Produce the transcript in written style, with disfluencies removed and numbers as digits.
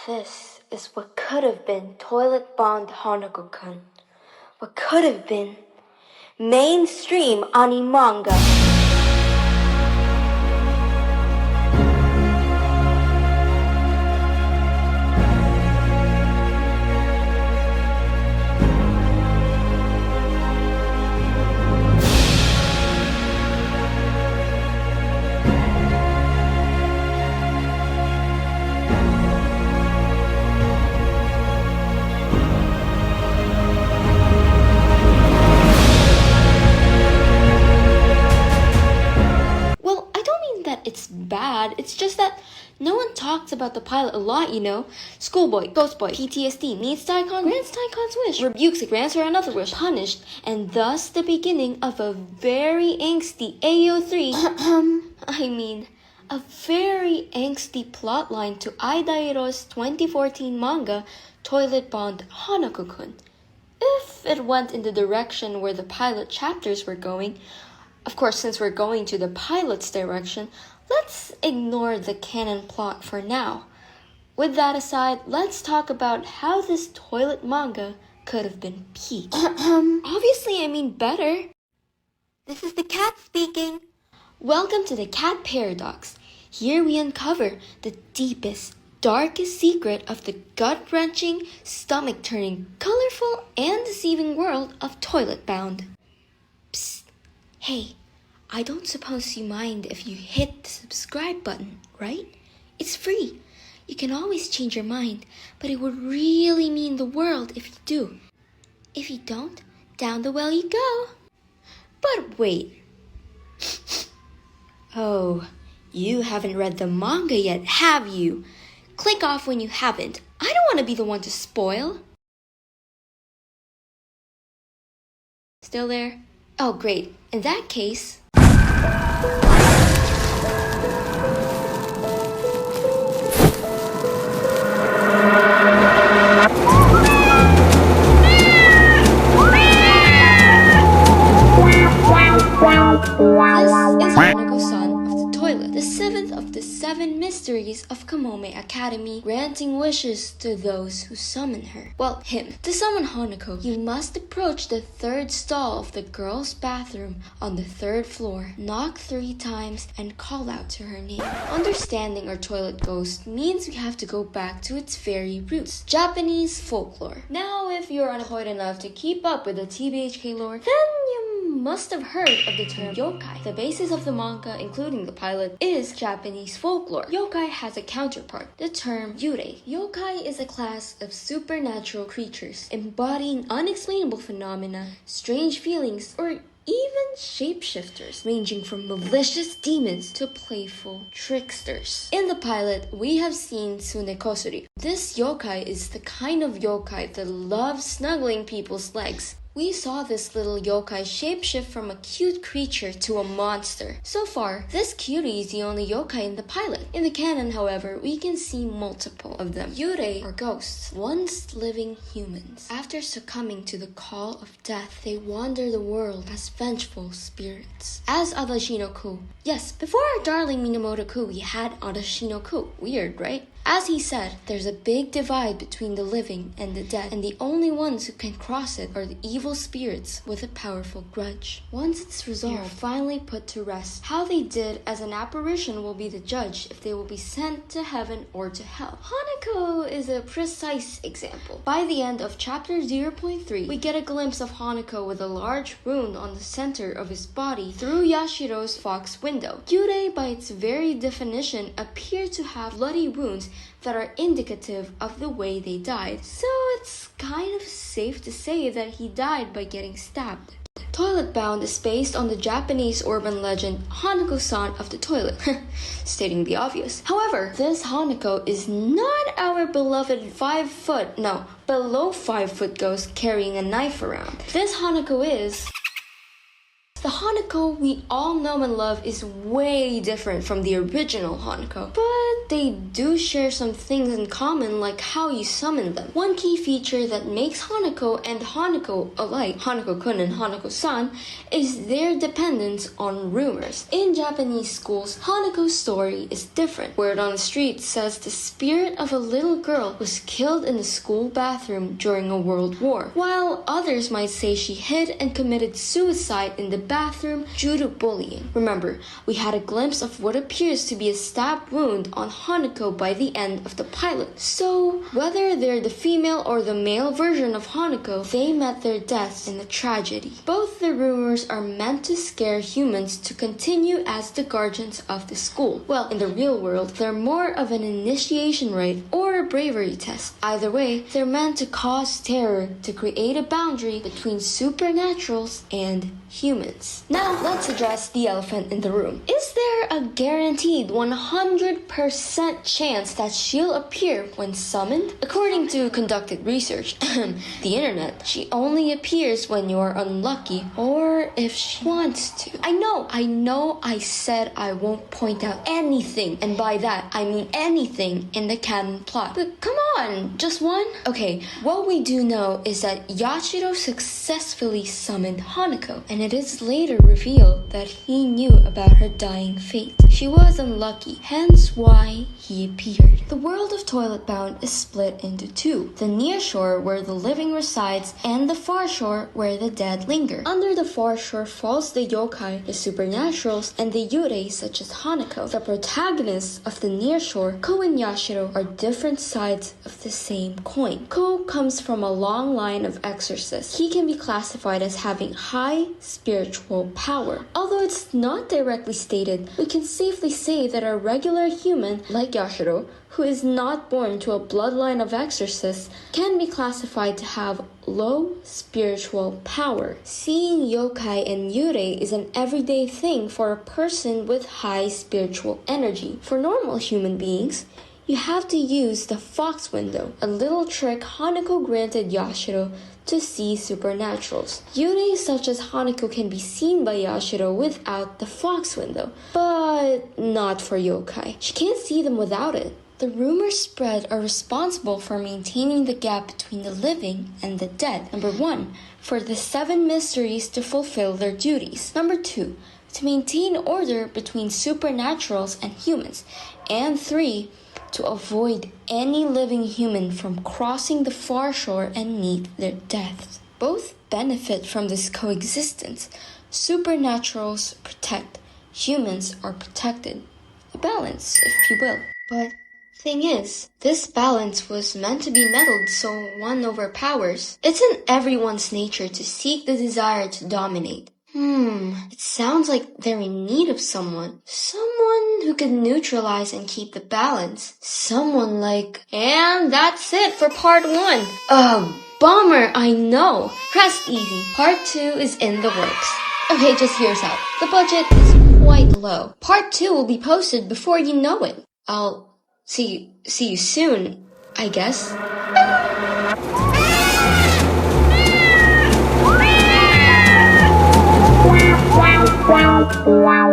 This is what could have been toilet-bound Hanako-Kun. What could have been mainstream anime manga. It's bad. It's just that no one talks about the pilot a lot, you know. Schoolboy, Ghost Boy, PTSD, meets Daikon, grants Daikon's wish, rebukes it, grants her another wish, punished, and thus the beginning of a very angsty AO3. A very angsty plotline to Aidairo's 2014 manga, Toilet-Bound Hanako-Kun. If it went in the direction where the pilot chapters were going, of course, since we're going to the pilot's direction, let's ignore the canon plot for now. With that aside, let's talk about how this toilet manga could have been peaked. Obviously, I mean better. This is the cat speaking. Welcome to the Cat Paradox. Here we uncover the deepest, darkest secret of the gut-wrenching, stomach-turning, colorful, and deceiving world of Toilet Bound. Psst. Hey, I don't suppose you mind if you hit the subscribe button, right? It's free. You can always change your mind, but it would really mean the world if you do. If you don't, down the well you go. But wait. Oh, you haven't read the manga yet, have you? Click off when you haven't. I don't want to be the one to spoil. Still there? Oh, great. In that case... This is Hanako-san of the toilet, the seventh of the 7 mysteries of Kamome Academy, granting wishes to those who summon her. Well, him. To summon Hanako, you must approach the 3rd stall of the girls' bathroom on the 3rd floor, knock 3 times, and call out to her name. Understanding our toilet ghost means we have to go back to its very roots, Japanese folklore. Now, if you're unemployed enough to keep up with the TBHK lore, then you must have heard of the term yokai. The basis of the manga, including the pilot, is Japanese folklore. Yokai has a counterpart, the term yurei. Yokai is a class of supernatural creatures embodying unexplainable phenomena, strange feelings, or even shapeshifters, ranging from malicious demons to playful tricksters. In the pilot, we have seen Tsunekosuri. This yokai is the kind of yokai that loves snuggling people's legs. We saw this little yokai shapeshift from a cute creature to a monster. So far, this cutie is the only yokai in the pilot. In the canon, however, we can see multiple of them. Yurei are ghosts, once living humans. After succumbing to the call of death, they wander the world as vengeful spirits. As Adashino-ku. Yes, before our darling Minamoto-ku, we had Adashino-ku. Weird, right? As he said, there's a big divide between the living and the dead, and the only ones who can cross it are the evil spirits with a powerful grudge. Once it's resolved, you're finally put to rest. How they did as an apparition will be the judge if they will be sent to heaven or to hell. Hanako is a precise example. By the end of chapter 0.3, we get a glimpse of Hanako with a large wound on the center of his body through Yashiro's fox window. Yurei, by its very definition, appear to have bloody wounds that are indicative of the way they died. So it's kind of safe to say that he died by getting stabbed. Toilet Bound is based on the Japanese urban legend Hanako-san of the toilet, stating the obvious. However, this Hanako is not our beloved below 5 foot ghost carrying a knife around. This Hanako is... The Hanako we all know and love is way different from the original Hanako, but they do share some things in common, like how you summon them. One key feature that makes Hanako and Hanako alike, Hanako-Kun and Hanako-san, is their dependence on rumors. In Japanese schools, Hanako's story is different. Word on the street says the spirit of a little girl was killed in the school bathroom during a world war, while others might say she hid and committed suicide in the bathroom due to bullying. Remember, we had a glimpse of what appears to be a stab wound on Hanako by the end of the pilot. So, whether they're the female or the male version of Hanako, they met their deaths in a tragedy. Both the rumors are meant to scare humans to continue as the guardians of the school. Well, in the real world, they're more of an initiation rite or a bravery test. Either way, they're meant to cause terror to create a boundary between supernaturals and humans. Now, let's address the elephant in the room. Is there a guaranteed 100% chance that she'll appear when summoned? According to conducted research, the internet, she only appears when you're unlucky or if she wants to. I know I said I won't point out anything, and by that I mean anything in the canon plot. But come on, just one? Okay, what we do know is that Yashiro successfully summoned Hanako, and it is later revealed that he knew about her dying fate. She was unlucky, hence why he appeared. The world of Toilet Bound is split into two: the near shore where the living resides and the far shore where the dead linger. Under the far shore falls the yokai, the supernaturals, and the yurei such as Hanako. The protagonists of the near shore, Ko and Yashiro, are different sides of the same coin. Ko comes from a long line of exorcists. He can be classified as having high spiritual power. Although it's not directly stated, we can safely say that a regular human like Yashiro, who is not born to a bloodline of exorcists, can be classified to have low spiritual power. Seeing yokai and yurei is an everyday thing for a person with high spiritual energy. For normal human beings, you have to use the fox window, a little trick Hanako granted Yashiro to see supernaturals. Yurei such as Hanako can be seen by Yashiro without the fox window, but not for yokai. She can't see them without it. The rumors spread are responsible for maintaining the gap between the living and the dead. Number 1, for the 7 mysteries to fulfill their duties. Number 2, to maintain order between supernaturals and humans. And 3, to avoid any living human from crossing the far shore and meet their deaths. Both benefit from this coexistence. Supernaturals protect, humans are protected. A balance, if you will. But thing is, this balance was meant to be meddled so one overpowers. It's in everyone's nature to seek the desire to dominate. It sounds like they're in need of someone. Someone who can neutralize and keep the balance. Someone like... And that's it for part 1. Bummer, I know. Rest easy. Part 2 is in the works. Okay, just hear us out. The budget is quite low. Part 2 will be posted before you know it. I'll see you soon, I guess. Wow.